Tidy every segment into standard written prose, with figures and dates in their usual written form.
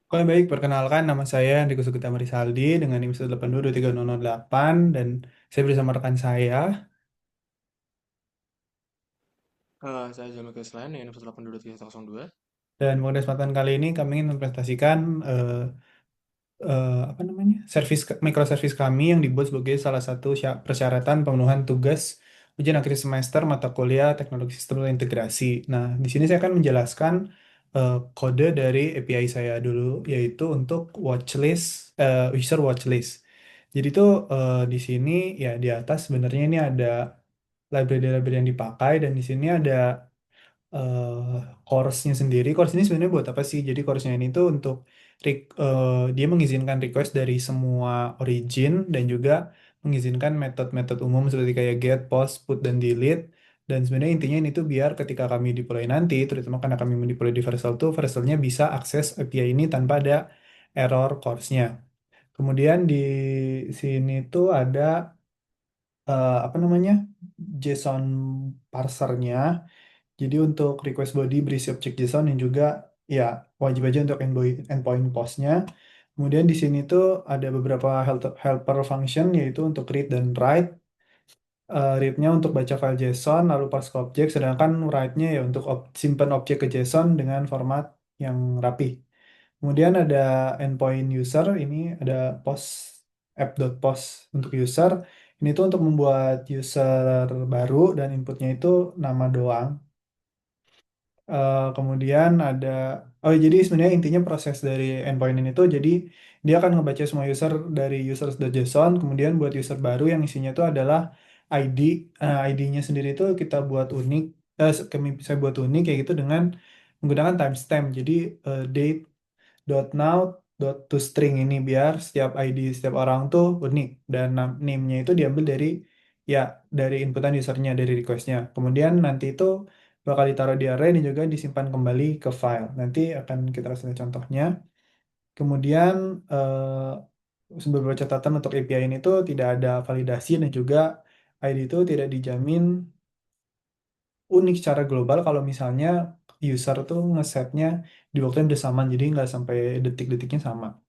Oke, baik, perkenalkan nama saya Andiko Sugita Marisaldi dengan NIM 1823008 dan saya bersama rekan saya Saya Jamal Kislan dengan 1822302. dan pada kesempatan kali ini kami ingin mempresentasikan apa namanya microservice kami yang dibuat sebagai salah satu persyaratan pemenuhan tugas ujian akhir semester mata kuliah teknologi sistem dan integrasi. Nah, di sini saya akan menjelaskan kode dari API saya dulu, yaitu untuk watchlist, user watchlist. Jadi itu di sini ya di atas sebenarnya ini ada library-library yang dipakai dan di sini ada course-nya sendiri. Course ini sebenarnya buat apa sih? Jadi course-nya ini tuh untuk dia mengizinkan request dari semua origin dan juga mengizinkan metode-metode umum seperti kayak get, post, put, dan delete. Dan sebenarnya intinya ini tuh biar ketika kami deploy nanti, terutama karena kami mendeploy di Vercel tuh, Vercel-nya bisa akses API ini tanpa ada error course-nya. Kemudian di sini tuh ada apa namanya JSON parsernya. Jadi untuk request body berisi objek JSON yang juga ya wajib aja untuk endpoint postnya. Kemudian di sini tuh ada beberapa helper function yaitu untuk read dan write. Read-nya untuk baca file JSON lalu parse ke objek, sedangkan write-nya ya untuk simpan objek ke JSON dengan format yang rapi. Kemudian ada endpoint user, ini ada post app.post untuk user. Ini tuh untuk membuat user baru dan inputnya itu nama doang. Kemudian ada, oh jadi sebenarnya intinya proses dari endpoint ini tuh jadi dia akan ngebaca semua user dari users.json, kemudian buat user baru yang isinya itu adalah ID. ID-nya sendiri itu kita buat unik, kami bisa buat unik kayak gitu dengan menggunakan timestamp. Jadi date dot now dot to string ini biar setiap ID setiap orang tuh unik dan name-nya itu diambil dari ya dari inputan usernya dari requestnya. Kemudian nanti itu bakal ditaruh di array dan juga disimpan kembali ke file. Nanti akan kita kasih lihat contohnya. Kemudian beberapa catatan untuk API ini tuh tidak ada validasi dan juga ID itu tidak dijamin unik secara global kalau misalnya user tuh ngesetnya di waktu yang bersamaan, jadi nggak sampai detik-detiknya sama.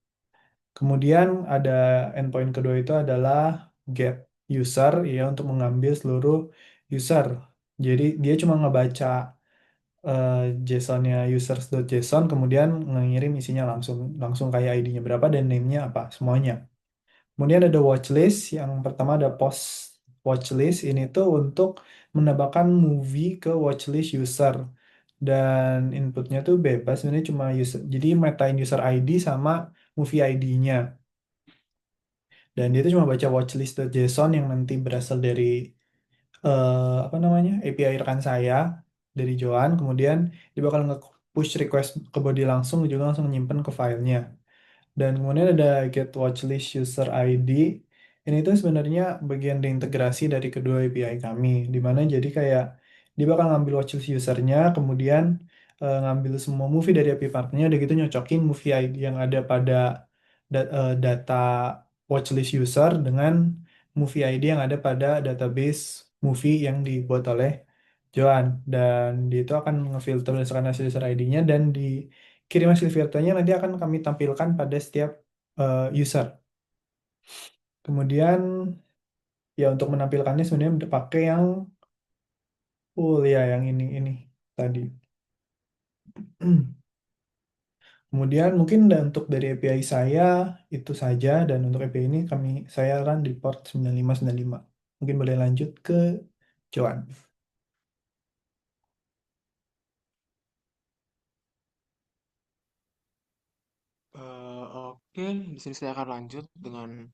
Kemudian ada endpoint kedua itu adalah get user ya untuk mengambil seluruh user. Jadi dia cuma ngebaca eh, JSON-nya users.json kemudian ngirim isinya langsung langsung kayak ID-nya berapa dan name-nya apa semuanya. Kemudian ada watchlist, yang pertama ada post watchlist. Ini tuh untuk menambahkan movie ke watchlist user. Dan inputnya tuh bebas, sebenarnya cuma user. Jadi matain user ID sama movie ID-nya. Dan dia tuh cuma baca watchlist.json yang nanti berasal dari apa namanya API rekan saya dari Joan. Kemudian dia bakal nge-push request ke body langsung, juga langsung nyimpen ke filenya. Dan kemudian ada get watchlist user ID. Ini tuh sebenarnya bagian reintegrasi dari kedua API kami, di mana jadi kayak dia bakal ngambil watchlist usernya, kemudian ngambil semua movie dari API partnernya, udah gitu nyocokin movie ID yang ada pada data watchlist user dengan movie ID yang ada pada database movie yang dibuat oleh Joan. Dan dia itu akan ngefilter berdasarkan hasil user ID-nya dan dikirim hasil filternya nanti akan kami tampilkan pada setiap user. Kemudian ya untuk menampilkannya sebenarnya udah pakai yang full ya yang ini tadi. Kemudian mungkin untuk dari API saya itu saja dan untuk API ini saya run di port 9595. Mungkin boleh lanjut ke Joan. Oke, di sini saya akan lanjut dengan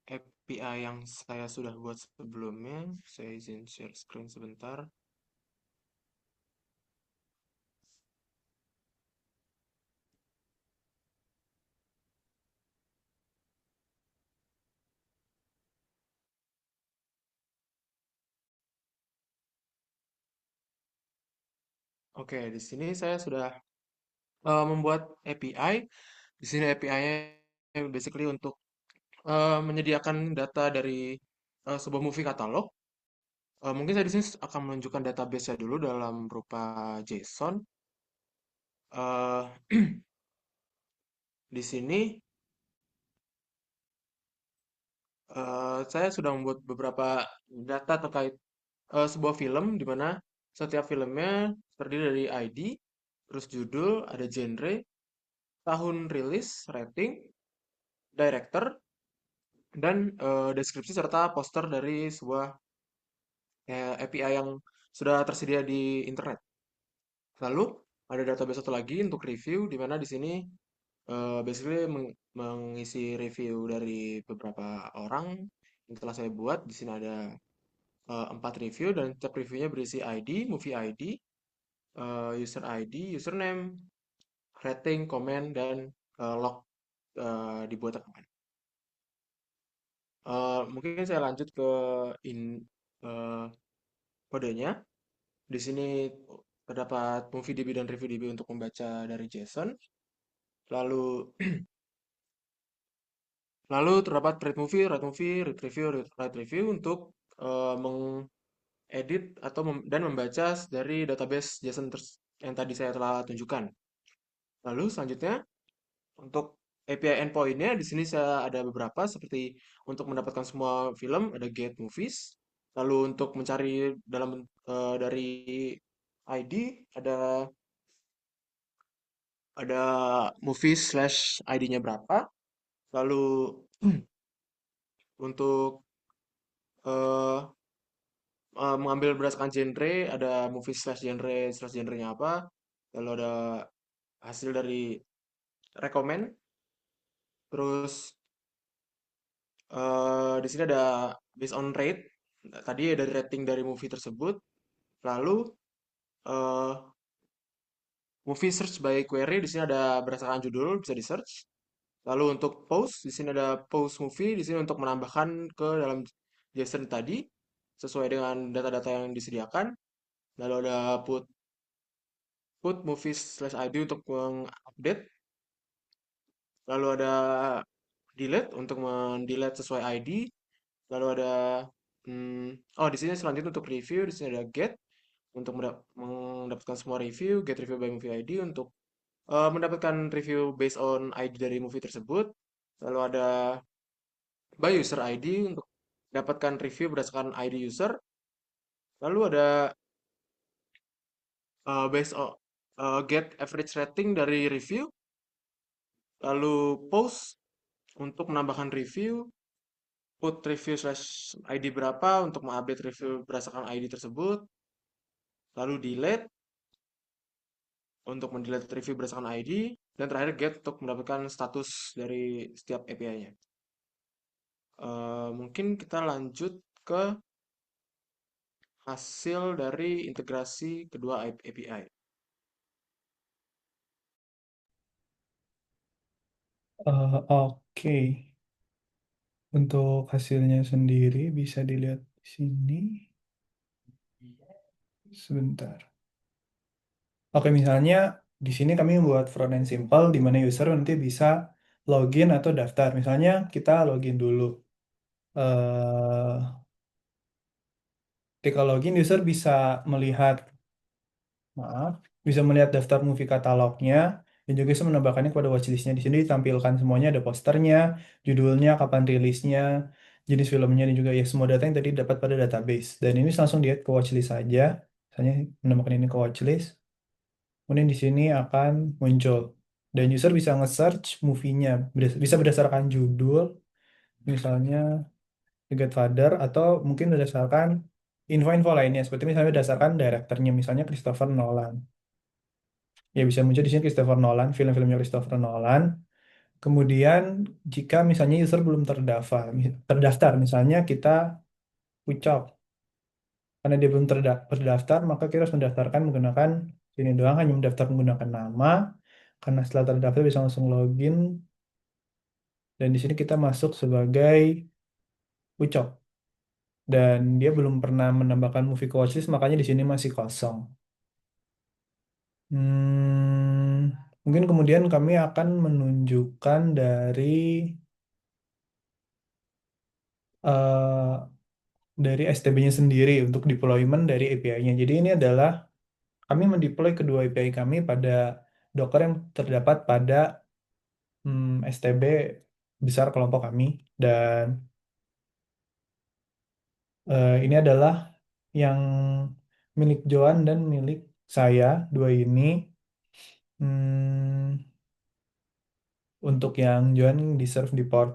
API yang saya sudah buat sebelumnya. Saya izin share screen sebentar. Oke, di sini saya sudah membuat API. Di sini API-nya basically untuk menyediakan data dari sebuah movie katalog. Mungkin saya di sini akan menunjukkan database-nya dulu dalam berupa JSON. Eh, Di sini saya sudah membuat beberapa data terkait sebuah film di mana setiap filmnya terdiri dari ID, terus judul, ada genre, tahun rilis, rating, director, dan deskripsi serta poster dari sebuah API yang sudah tersedia di internet. Lalu ada database satu lagi untuk review, di mana di sini basically mengisi review dari beberapa orang yang telah saya buat. Di sini ada 4 review dan setiap reviewnya berisi ID, movie ID, user ID, username, rating, komen, dan log dibuat rekaman. Mungkin saya lanjut ke in eh, kodenya. Di sini terdapat MovieDB dan ReviewDB untuk membaca dari JSON. Lalu lalu terdapat write movie, read review, write review untuk mengedit atau dan membaca dari database JSON yang tadi saya telah tunjukkan. Lalu selanjutnya untuk API endpoint-nya di sini saya ada beberapa seperti untuk mendapatkan semua film ada get movies. Lalu untuk mencari dari ID ada movies slash ID-nya berapa. Lalu untuk eh, mengambil berdasarkan genre ada movie slash genrenya apa. Lalu ada hasil dari rekomen. Terus di sini ada based on rate. Tadi dari rating dari movie tersebut. Lalu eh, movie search by query di sini ada berdasarkan judul bisa di search. Lalu untuk post di sini ada post movie di sini untuk menambahkan ke dalam JSON tadi sesuai dengan data-data yang disediakan. Lalu ada put movies slash ID untuk mengupdate. Lalu ada delete untuk mendelete sesuai ID. Lalu ada oh di sini selanjutnya untuk review di sini ada get untuk mendapatkan semua review, get review by movie ID untuk mendapatkan review based on ID dari movie tersebut. Lalu ada by user ID untuk dapatkan review berdasarkan ID user. Lalu ada based on get average rating dari review. Lalu post untuk menambahkan review, put review slash ID berapa untuk mengupdate review berdasarkan ID tersebut. Lalu delete untuk mendelete review berdasarkan ID. Dan terakhir get untuk mendapatkan status dari setiap API-nya. Mungkin kita lanjut ke hasil dari integrasi kedua API. Oke, untuk hasilnya sendiri bisa dilihat di sini. Sebentar. Oke, misalnya di sini kami membuat front end simple di mana user nanti bisa login atau daftar. Misalnya kita login dulu. Eh, Ketika login, user bisa melihat, maaf, bisa melihat daftar movie katalognya dan juga bisa menambahkannya kepada watchlistnya. Di sini ditampilkan semuanya, ada posternya, judulnya, kapan rilisnya, jenis filmnya, dan juga ya semua data yang tadi dapat pada database. Dan ini langsung di-add ke watchlist saja. Misalnya menambahkan ini ke watchlist. Kemudian di sini akan muncul. Dan user bisa nge-search movie-nya. Bisa berdasarkan judul, misalnya The Godfather, atau mungkin berdasarkan info-info lainnya. Seperti misalnya berdasarkan direkturnya, misalnya Christopher Nolan. Ya bisa muncul di sini Christopher Nolan, film-filmnya Christopher Nolan. Kemudian jika misalnya user belum terdaftar, misalnya kita ucap. Karena dia belum terdaftar, maka kita harus mendaftarkan menggunakan sini doang, hanya mendaftar menggunakan nama. Karena setelah terdaftar bisa langsung login. Dan di sini kita masuk sebagai ucap. Dan dia belum pernah menambahkan movie ke watchlist, makanya di sini masih kosong. Mungkin kemudian kami akan menunjukkan eh, dari STB-nya sendiri untuk deployment dari API-nya. Jadi ini adalah kami mendeploy kedua API kami pada Docker yang terdapat pada STB besar kelompok kami. Dan ini adalah yang milik Joan dan milik saya, dua ini. Hmm, untuk yang Joan di serve di port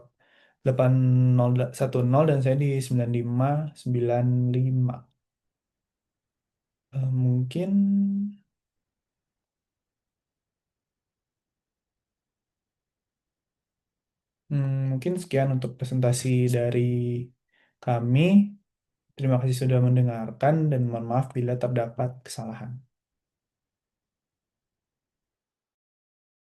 8010 dan saya di 9595. Mungkin mungkin sekian untuk presentasi dari kami. Terima kasih sudah mendengarkan dan mohon maaf bila terdapat kesalahan.